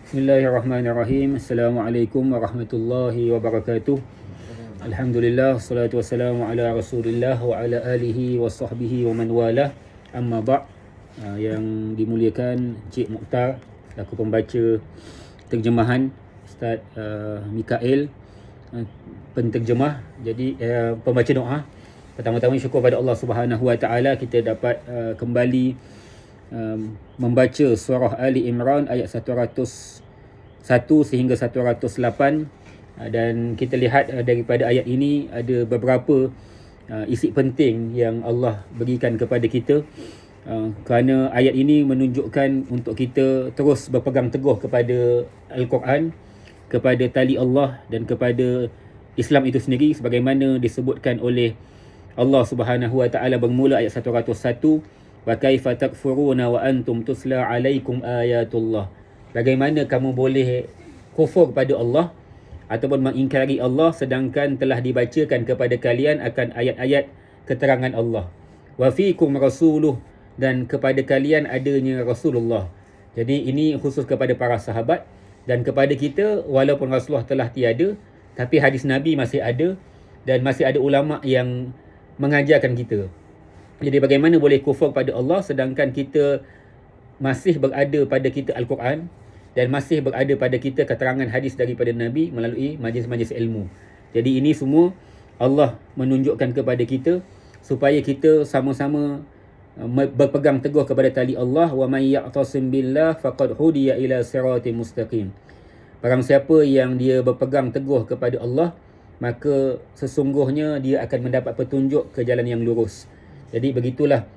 Bismillahirrahmanirrahim. Assalamualaikum warahmatullahi wabarakatuh. Alhamdulillah, salatu wassalamu ala Rasulillah wa ala alihi wa sahbihi wa man wala. Amma ba'. Yang dimuliakan Cik Mukhtar, selaku pembaca terjemahan, Ustaz Mikael, penterjemah. Jadi pembaca doa. Pertama-tama syukur pada Allah Subhanahu wa taala kita dapat kembali membaca surah Ali Imran ayat 101 sehingga 108, dan kita lihat daripada ayat ini ada beberapa isi penting yang Allah berikan kepada kita, kerana ayat ini menunjukkan untuk kita terus berpegang teguh kepada Al-Quran, kepada tali Allah dan kepada Islam itu sendiri, sebagaimana disebutkan oleh Allah Subhanahu wa taala bermula ayat 101, wa kaifa takfuruna wa antum tusla alaikum ayatullah. Bagaimana kamu boleh kufur pada Allah ataupun mengingkari Allah sedangkan telah dibacakan kepada kalian akan ayat-ayat keterangan Allah. Wa fiikum rasuluh, dan kepada kalian adanya Rasulullah. Jadi ini khusus kepada para sahabat, dan kepada kita walaupun Rasulullah telah tiada, tapi hadis Nabi masih ada dan masih ada ulama yang mengajarkan kita. Jadi bagaimana boleh kufur pada Allah sedangkan kita masih berada pada kita Al-Quran dan masih berada pada kita keterangan hadis daripada Nabi melalui majlis-majlis ilmu. Jadi ini semua Allah menunjukkan kepada kita supaya kita sama-sama berpegang teguh kepada tali Allah. Wa may ya'tasim billah faqad hudiya ila siratin mustaqim. Barang siapa yang dia berpegang teguh kepada Allah, maka sesungguhnya dia akan mendapat petunjuk ke jalan yang lurus. Jadi begitulah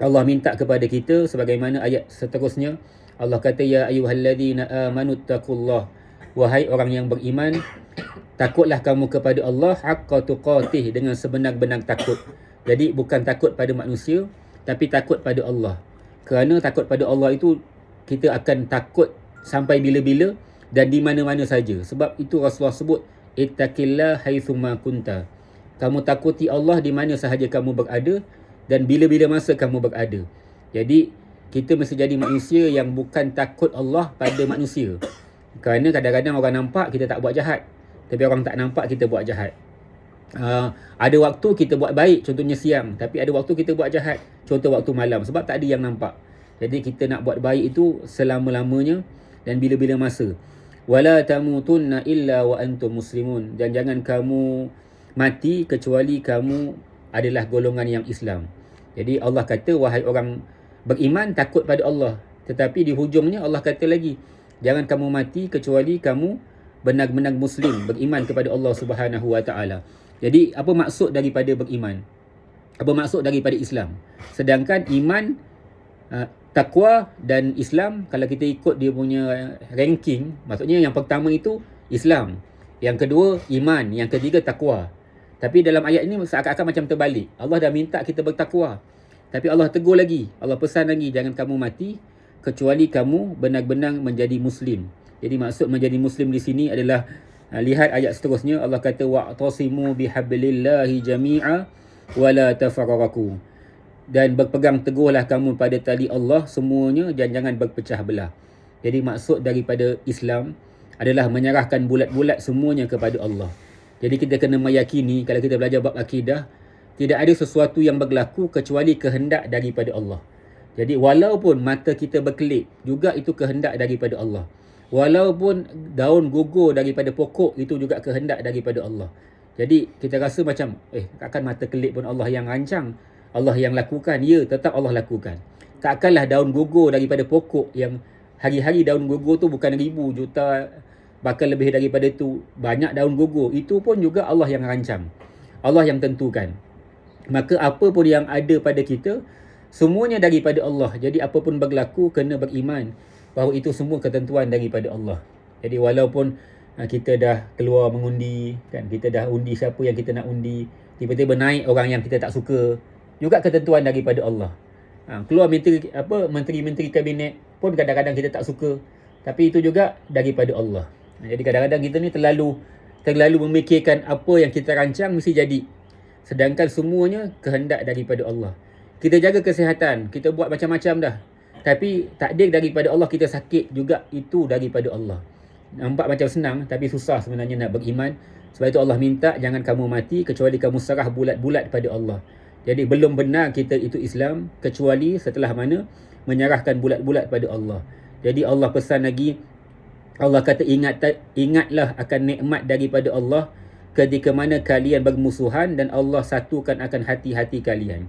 Allah minta kepada kita, sebagaimana ayat seterusnya Allah kata, ya ayyuhalladzina amanu taqullah, wahai orang yang beriman, takutlah kamu kepada Allah haqqa tuqatih, dengan sebenar-benar takut. Jadi bukan takut pada manusia, tapi takut pada Allah. Kerana takut pada Allah itu kita akan takut sampai bila-bila dan di mana-mana saja. Sebab itu Rasulullah sebut, ittaqillah haitsuma kunta. Kamu takuti Allah di mana sahaja kamu berada dan bila-bila masa kamu berada. Jadi kita mesti jadi manusia yang bukan takut Allah pada manusia. Kerana kadang-kadang orang nampak kita tak buat jahat, tapi orang tak nampak kita buat jahat. Ada waktu kita buat baik, contohnya siang, tapi ada waktu kita buat jahat, contoh waktu malam, sebab tak ada yang nampak. Jadi kita nak buat baik itu selama-lamanya dan bila-bila masa. Wala tamutunna illa wa antum muslimun, dan jangan kamu mati kecuali kamu adalah golongan yang Islam. Jadi Allah kata, wahai orang beriman, takut pada Allah. Tetapi di hujungnya Allah kata lagi, jangan kamu mati kecuali kamu benar-benar Muslim, beriman kepada Allah Subhanahu wa taala. Jadi apa maksud daripada beriman? Apa maksud daripada Islam? Sedangkan iman, takwa dan Islam, kalau kita ikut dia punya ranking, maksudnya yang pertama itu Islam, yang kedua iman, yang ketiga takwa. Tapi dalam ayat ini seakan-akan macam terbalik. Allah dah minta kita bertakwa, tapi Allah tegur lagi, Allah pesan lagi, jangan kamu mati kecuali kamu benar-benar menjadi Muslim. Jadi maksud menjadi Muslim di sini adalah, lihat ayat seterusnya, Allah kata, wa'tasimu bihablillahi jami'a wa la tafarraqu, dan berpegang teguhlah kamu pada tali Allah semuanya dan jangan berpecah belah. Jadi maksud daripada Islam adalah menyerahkan bulat-bulat semuanya kepada Allah. Jadi kita kena meyakini, kalau kita belajar bab akidah, tidak ada sesuatu yang berlaku kecuali kehendak daripada Allah. Jadi walaupun mata kita berkelip, juga itu kehendak daripada Allah. Walaupun daun gugur daripada pokok, itu juga kehendak daripada Allah. Jadi kita rasa macam, takkan mata kelip pun Allah yang rancang, Allah yang lakukan. Ya, tetap Allah lakukan. Takkanlah daun gugur daripada pokok, yang hari-hari daun gugur tu bukan ribu, juta, bahkan lebih daripada tu, banyak daun gugur. Itu pun juga Allah yang rancang, Allah yang tentukan. Maka apa pun yang ada pada kita, semuanya daripada Allah. Jadi apa pun berlaku, kena beriman bahawa itu semua ketentuan daripada Allah. Jadi walaupun kita dah keluar mengundi, kan, kita dah undi siapa yang kita nak undi, tiba-tiba naik orang yang kita tak suka, juga ketentuan daripada Allah. Keluar menteri-menteri kabinet pun kadang-kadang kita tak suka, tapi itu juga daripada Allah. Jadi kadang-kadang kita ni terlalu memikirkan apa yang kita rancang mesti jadi, sedangkan semuanya kehendak daripada Allah. Kita jaga kesihatan, kita buat macam-macam dah, Tapi takdir daripada Allah, kita sakit juga itu daripada Allah. Nampak macam senang tapi susah sebenarnya nak beriman. Sebab itu Allah minta jangan kamu mati kecuali kamu serah bulat-bulat pada Allah. Jadi belum benar kita itu Islam kecuali setelah mana menyerahkan bulat-bulat pada Allah. Jadi Allah pesan lagi, Allah kata ingatlah akan nikmat daripada Allah ketika mana kalian bermusuhan dan Allah satukan akan hati-hati kalian.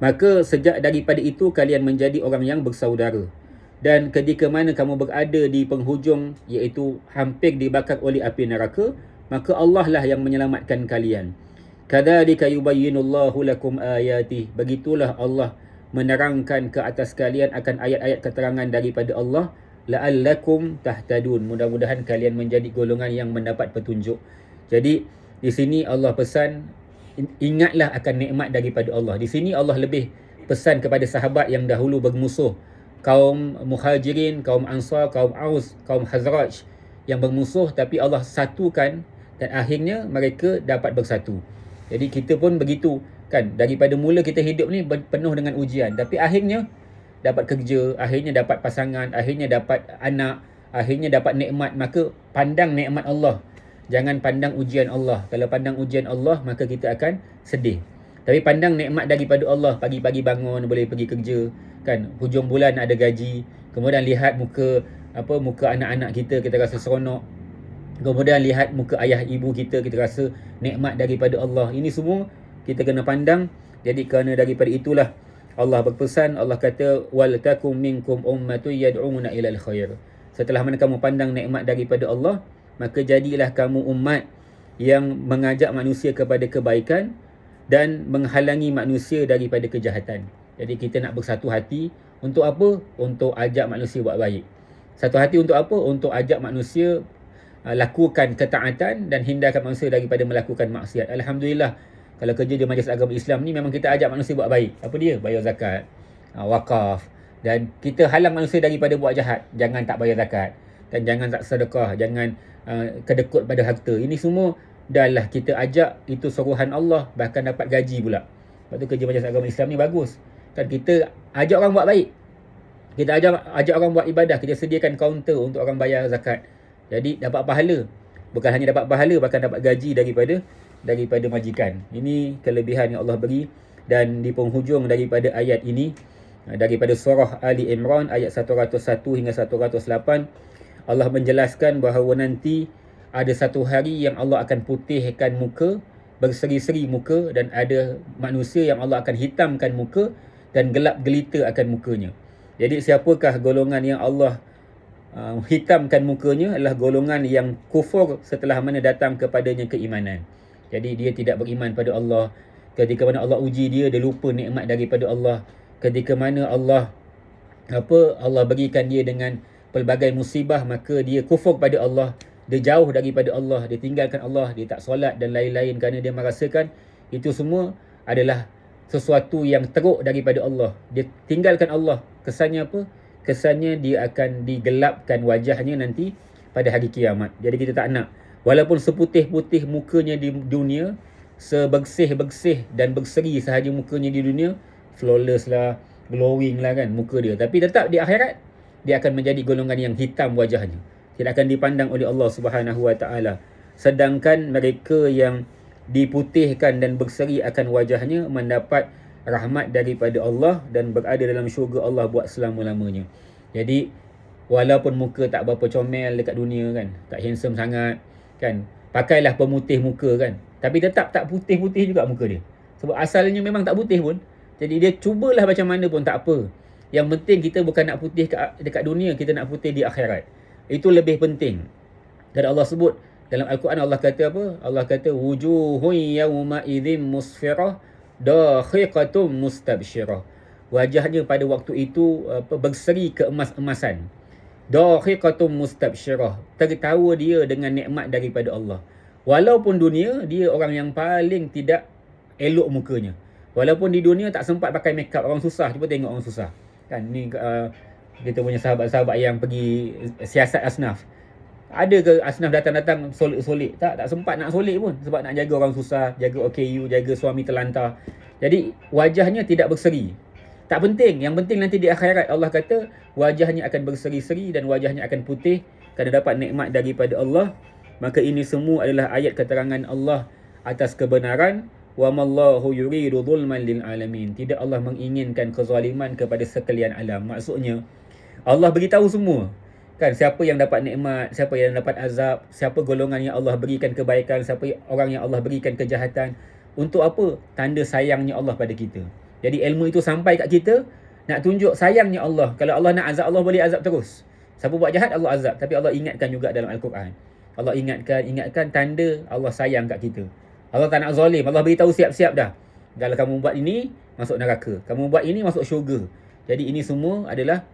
Maka sejak daripada itu kalian menjadi orang yang bersaudara. Dan ketika mana kamu berada di penghujung, iaitu hampir dibakar oleh api neraka, maka Allah lah yang menyelamatkan kalian. Kadzalika yubayyinullahu lakum ayatih. Begitulah Allah menerangkan ke atas kalian akan ayat-ayat keterangan daripada Allah, la'allakum tahtadun. Mudah-mudahan kalian menjadi golongan yang mendapat petunjuk. Jadi di sini Allah pesan ingatlah akan nikmat daripada Allah. Di sini Allah lebih pesan kepada sahabat yang dahulu bermusuh, kaum Muhajirin, kaum Ansar, kaum Aus, kaum Khazraj yang bermusuh, tapi Allah satukan dan akhirnya mereka dapat bersatu. Jadi kita pun begitu kan, daripada mula kita hidup ni penuh dengan ujian, tapi akhirnya dapat kerja, akhirnya dapat pasangan, akhirnya dapat anak, akhirnya dapat nikmat. Maka pandang nikmat Allah, jangan pandang ujian Allah. Kalau pandang ujian Allah, maka kita akan sedih. Tapi pandang nikmat daripada Allah, pagi-pagi bangun boleh pergi kerja kan, hujung bulan ada gaji, kemudian lihat muka anak-anak kita rasa seronok, kemudian lihat muka ayah ibu kita rasa nikmat daripada Allah. Ini semua kita kena pandang. Jadi kerana daripada itulah Allah berpesan, Allah kata wal takum minkum ummatun yad'una ilal khair. Setelah mana kamu pandang nikmat daripada Allah, maka jadilah kamu umat yang mengajak manusia kepada kebaikan dan menghalangi manusia daripada kejahatan. Jadi kita nak bersatu hati untuk apa? Untuk ajak manusia buat baik. Satu hati untuk apa? Untuk ajak manusia lakukan ketaatan dan hindarkan manusia daripada melakukan maksiat. Alhamdulillah, kalau kerja di Majlis Agama Islam ni memang kita ajak manusia buat baik. Apa dia? Bayar zakat, wakaf, dan kita halang manusia daripada buat jahat. Jangan tak bayar zakat, dan jangan tak sedekah, jangan kedekut pada harta. Ini semua dah kita ajak, itu suruhan Allah, bahkan dapat gaji pula. Sebab tu kerja Majlis Agama Islam ni bagus. Kan kita ajak orang buat baik. Kita ajak orang buat ibadah, kita sediakan kaunter untuk orang bayar zakat. Jadi dapat pahala. Bukan hanya dapat pahala, bahkan dapat gaji daripada majikan. Ini kelebihan yang Allah beri. Dan di penghujung daripada ayat ini, daripada surah Ali Imran ayat 101 hingga 108, Allah menjelaskan bahawa nanti ada satu hari yang Allah akan putihkan muka, berseri-seri muka, dan ada manusia yang Allah akan hitamkan muka dan gelap gelita akan mukanya. Jadi siapakah golongan yang Allah hitamkan mukanya? Adalah golongan yang kufur setelah mana datang kepadanya keimanan. Jadi dia tidak beriman pada Allah. Ketika mana Allah uji dia lupa nikmat daripada Allah. Ketika mana Allah berikan dia dengan pelbagai musibah, maka dia kufur pada Allah, dia jauh daripada Allah, dia tinggalkan Allah, dia tak solat dan lain-lain kerana dia merasakan itu semua adalah sesuatu yang teruk daripada Allah. Dia tinggalkan Allah. Kesannya apa? Kesannya dia akan digelapkan wajahnya nanti pada hari kiamat. Jadi kita tak nak. Walaupun seputih-putih mukanya di dunia, sebersih-bersih dan berseri sahaja mukanya di dunia, flawless lah, glowing lah kan muka dia, tapi tetap di akhirat dia akan menjadi golongan yang hitam wajahnya, tidak akan dipandang oleh Allah Subhanahu Wa Taala. Sedangkan mereka yang diputihkan dan berseri akan wajahnya mendapat rahmat daripada Allah dan berada dalam syurga Allah buat selama-lamanya. Jadi walaupun muka tak berapa comel dekat dunia kan, tak handsome sangat kan, pakailah pemutih muka kan, tapi tetap tak putih-putih juga muka dia. Sebab asalnya memang tak putih pun. Jadi dia cubalah macam mana pun tak apa. Yang penting kita bukan nak putih dekat dunia, kita nak putih di akhirat. Itu lebih penting. Dan Allah sebut dalam Al-Quran, Allah kata apa? Allah kata wujuhun yawma idzin musfirah dakhiqatum mustabsyirah. Wajahnya pada waktu itu berseri keemas-emasan. Dakhiqatum mustabsyirah. Tertawa dia dengan nikmat daripada Allah. Walaupun dunia dia orang yang paling tidak elok mukanya. Walaupun di dunia tak sempat pakai makeup, orang susah. Cuba tengok orang susah. Kan ni kita punya sahabat-sahabat yang pergi siasat asnaf. Ada ke asnaf datang-datang solik-solik? Tak sempat nak solik pun. Sebab nak jaga orang susah, jaga OKU, jaga suami terlantar. Jadi wajahnya tidak berseri. Tak penting. Yang penting nanti di akhirat Allah kata wajahnya akan berseri-seri dan wajahnya akan putih kerana dapat nikmat daripada Allah. Maka ini semua adalah ayat keterangan Allah atas kebenaran. Wa mallahu yuridu zulman lil alamin. Tidak Allah menginginkan kezaliman kepada sekalian alam. Maksudnya Allah beritahu semua. Kan siapa yang dapat nikmat, siapa yang dapat azab, siapa golongan yang Allah berikan kebaikan, siapa orang yang Allah berikan kejahatan. Untuk apa? Tanda sayangnya Allah pada kita. Jadi ilmu itu sampai kat kita nak tunjuk sayangnya Allah. Kalau Allah nak azab, Allah boleh azab terus. Siapa buat jahat Allah azab, tapi Allah ingatkan juga dalam Al-Quran. Allah ingatkan tanda Allah sayang kat kita. Allah tak nak zalim. Allah beritahu siap-siap dah. Kalau kamu buat ini, masuk neraka. Kamu buat ini, masuk syurga. Jadi ini semua adalah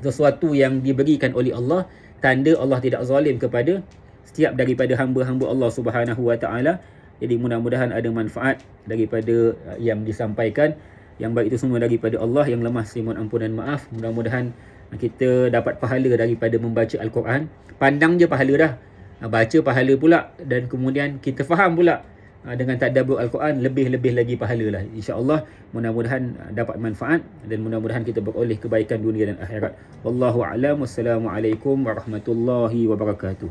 sesuatu yang diberikan oleh Allah. Tanda Allah tidak zalim kepada setiap daripada hamba-hamba Allah Subhanahu Wa Taala. Jadi mudah-mudahan ada manfaat daripada yang disampaikan. Yang baik itu semua daripada Allah, yang lemah saya mohon ampun dan maaf. Mudah-mudahan kita dapat pahala daripada membaca Al-Quran. Pandang je pahala dah. Baca pahala pula, dan kemudian kita faham pula dengan tadabbur Al-Quran, lebih-lebih lagi pahala lah. InsyaAllah mudah-mudahan dapat manfaat dan mudah-mudahan kita beroleh kebaikan dunia dan akhirat. Wallahu a'lam. Wassalamualaikum warahmatullahi wabarakatuh.